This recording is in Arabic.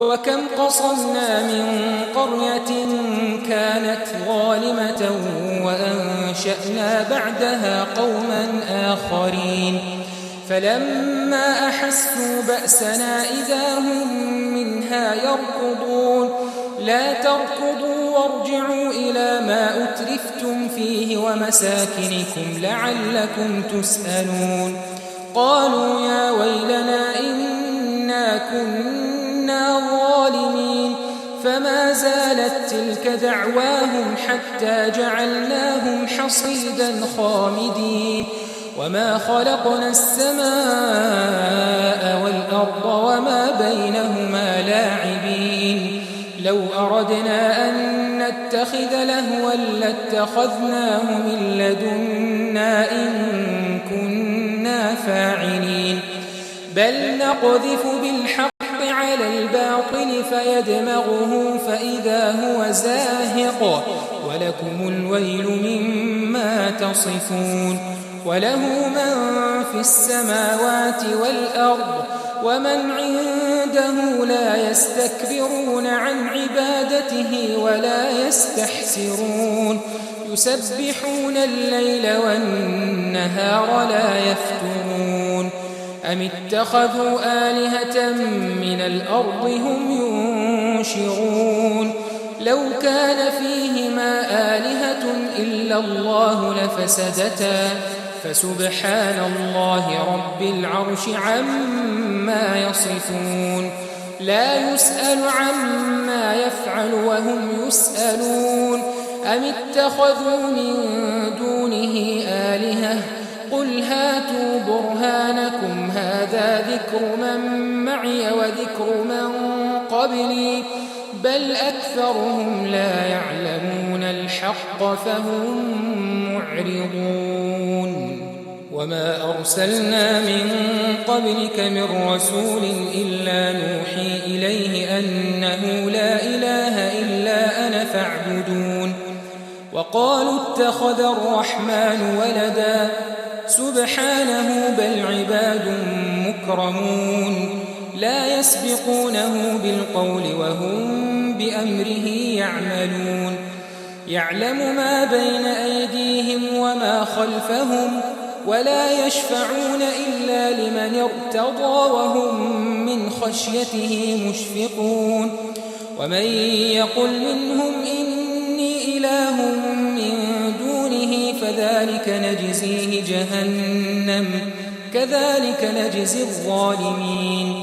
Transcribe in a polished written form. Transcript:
وكم قصمنا من قرية كانت ظالمة وأنشأنا بعدها قوما آخرين فلما أحسوا بأسنا إذا هم منها يركضون لا تركضوا وارجعوا إلى ما أترفتم فيه ومساكنكم لعلكم تسألون قالوا يا ويلنا إنا كنا ظالمين فما زالت تلك دعواهم حتى جعلناهم حصيدا خامدين وما خلقنا السماء والأرض وما بينهما لاعبين لو أردنا أن نتخذ لهوا لاتخذناه من لدنا إن كنا فاعلين بل نقذف بالحق على الباطل فيدمغه فإذا هو زاهق ولكم الويل مما تصفون وله من في السماوات والأرض ومن عنده لا يستكبرون عن عبادته ولا يستحسرون يسبحون الليل والنهار لا يفترون أم اتخذوا آلهة من الأرض هم ينشرون لو كان فيهما آلهة إلا الله لفسدتا فسبحان الله رب العرش عما يصفون لا يسأل عما يفعل وهم يسألون أم اتخذوا من دونه آلهة قل هاتوا برهانكم هذا ذكر من معي وذكر من قبلي بل أكثرهم لا يعلمون الحق فهم معرضون وما أرسلنا من قبلك من رسول إلا نوحي إليه أنه لا إله إلا أنا فاعبدون وقالوا اتخذ الرحمن ولدا سبحانه بل عباد مكرمون لا يسبقونه بالقول وهم بأمره يعملون يعلم ما بين أيديهم وما خلفهم ولا يشفعون إلا لمن ارتضى وهم من خشيته مشفقون ومن يقل منهم إني إله من دونه فذلك نجزيه جهنم كذلك نجزي الظالمين